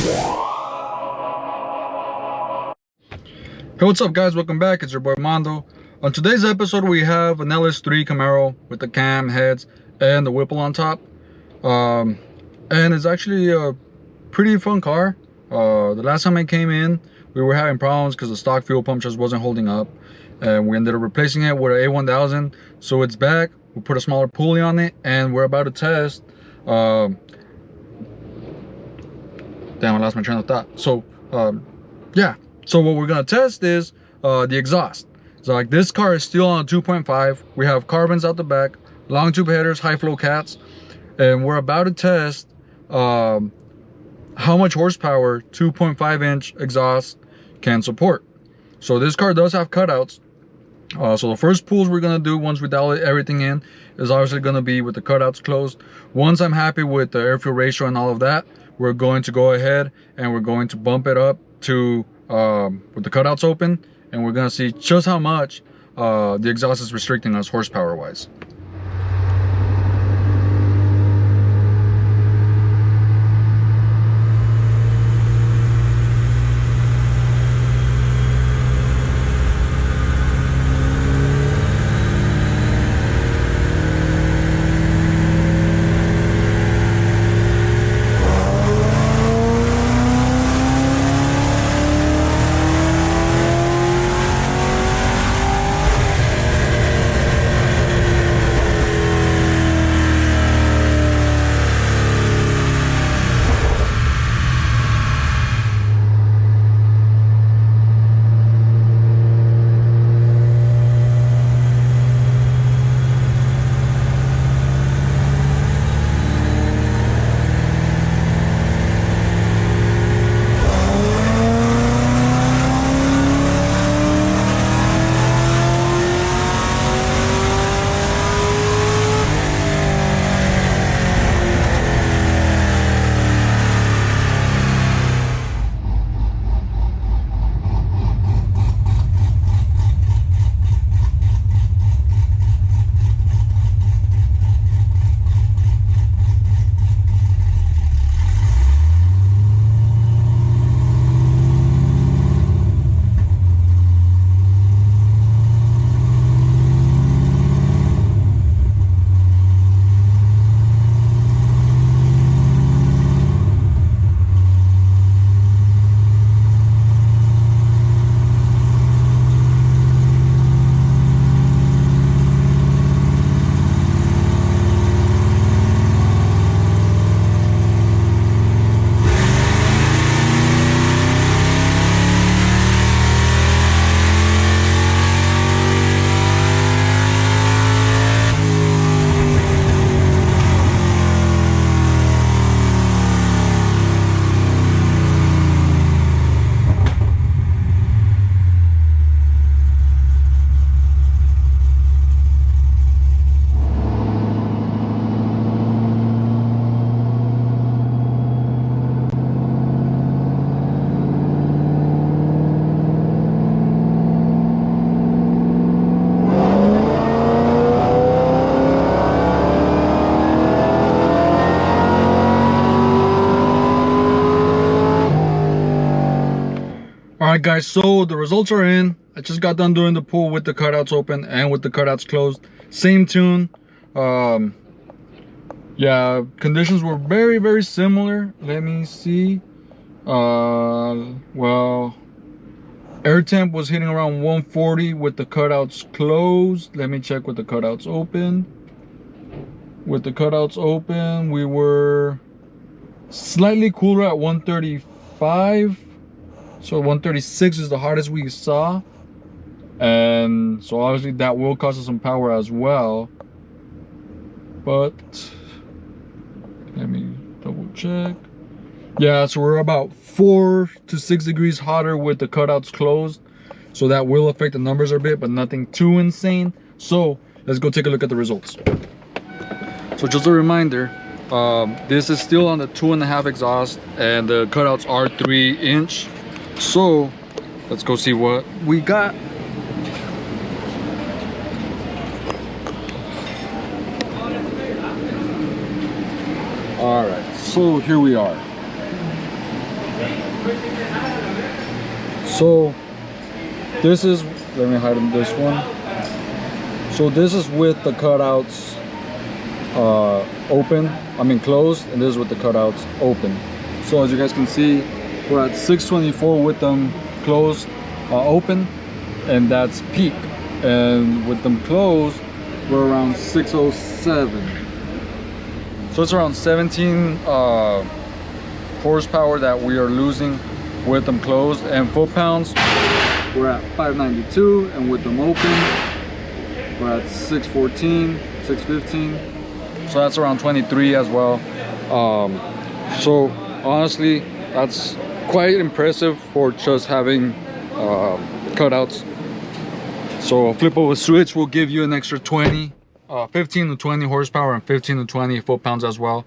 Hey, what's up guys, welcome back. It's your boy Mondo. On today's episode we have an LS3 Camaro with the cam, heads, and the Whipple on top. And it's actually a pretty fun car. The last time I came in we were having problems because the stock fuel pump just wasn't holding up, and we ended up replacing it with an A1000. So it's back. We put a smaller pulley on it and we're about to test damn, I lost my train of thought. So yeah, so what we're gonna test is the exhaust. So like this car is still on a 2.5. We have carbons out the back, long tube headers, high flow cats, and we're about to test how much horsepower 2.5 inch exhaust can support. So this car does have cutouts. So the first pulls we're gonna do once we dial everything in is obviously gonna be with the cutouts closed. Once I'm happy with the air fuel ratio and all of that, we're going to go ahead and we're going to bump it up to with the cutouts open, and we're gonna see just how much the exhaust is restricting us horsepower wise. Alright guys, so the results are in. I just got done doing the pull with the cutouts open and with the cutouts closed. Same tune. Yeah, conditions were very similar. Let me see. Well, air temp was hitting around 140 with the cutouts closed. Let me check with the cutouts open. With the cutouts open, we were slightly cooler at 135. So 136 is the hottest we saw, and so obviously that will cost us some power as well. But let me double check. Yeah, so we're about 4 to 6 degrees hotter with the cutouts closed, so that will affect the numbers a bit, but nothing too insane. So let's go take a look at the results. So just a reminder, this is still on the 2.5 exhaust and the cutouts are 3 inch. So let's go see what we got. All right, so here we are. So this is, let me hide this one. So this is with the cutouts open, closed, and this is with the cutouts open. So as you guys can see, we're at 624 with them closed, open, and that's peak. And with them closed, we're around 607. So it's around 17 horsepower that we are losing with them closed. And foot-pounds, we're at 592, and with them open, we're at 614, 615. So that's around 23 as well. So honestly, that's quite impressive for just having cutouts. So a flip of a switch will give you an extra 15 to 20 horsepower and 15 to 20 foot-pounds as well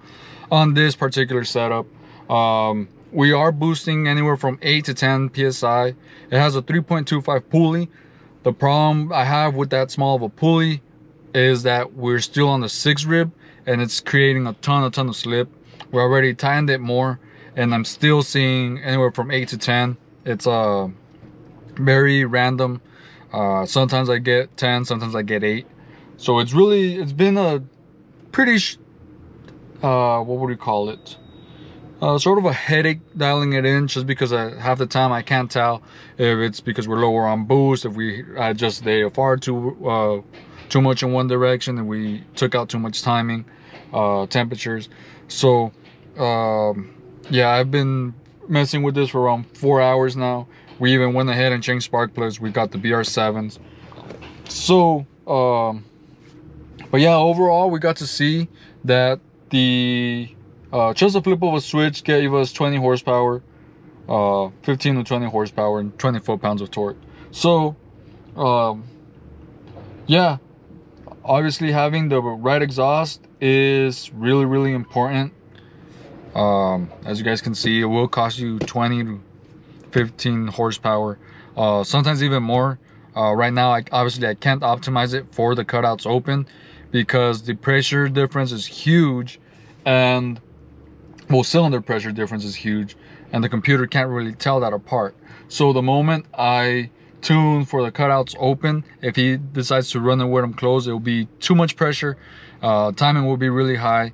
on this particular setup. We are boosting anywhere from 8 to 10 psi. It has a 3.25 pulley. The problem I have with that small of a pulley is that we're still on the 6 rib and it's creating a ton of slip. We already tightened it more and I'm still seeing anywhere from 8 to 10. It's very random. Sometimes I get 10, sometimes I get 8. So it's been a pretty what would you call it, sort of a headache dialing it in, just because half the time I can't tell if it's because we're lower on boost, if we adjust the AFR too much in one direction, and we took out too much timing, temperatures. So yeah, I've been messing with this for around 4 hours now. We even went ahead and changed spark plugs. We got the BR7s. So but yeah, overall we got to see that the just a flip of a switch gave us 20 horsepower, 15 to 20 horsepower and 20 foot-pounds of torque. So yeah, obviously having the right exhaust is really important. As you guys can see, it will cost you 20 to 15 horsepower, sometimes even more. Right now I can't optimize it for the cutouts open because the pressure difference is huge, and well, cylinder pressure difference is huge, and the computer can't really tell that apart. So the moment I tune for the cutouts open, if he decides to run it with them closed, it will be too much pressure, timing will be really high,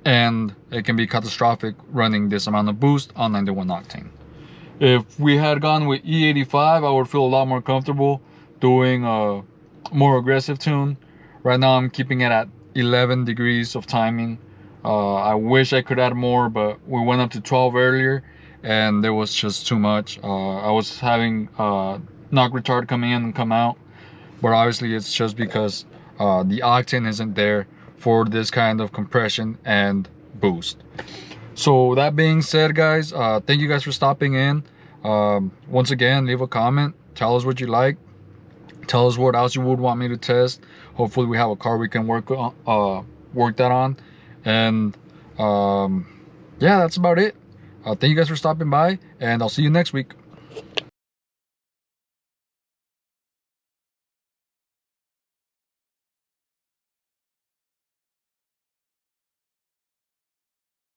and it can be catastrophic running this amount of boost on 91 octane. If we had gone with E85, I would feel a lot more comfortable doing a more aggressive tune. Right now I'm keeping it at 11 degrees of timing. I wish I could add more, but we went up to 12 earlier and there was just too much. I was having knock retard coming in and come out, but obviously it's just because the octane isn't there for this kind of compression and boost. So that being said, guys, thank you guys for stopping in. Once again, leave a comment, tell us what you like, tell us what else you would want me to test. Hopefully we have a car we can work that on. And yeah, that's about it. Thank you guys for stopping by, and I'll see you next week.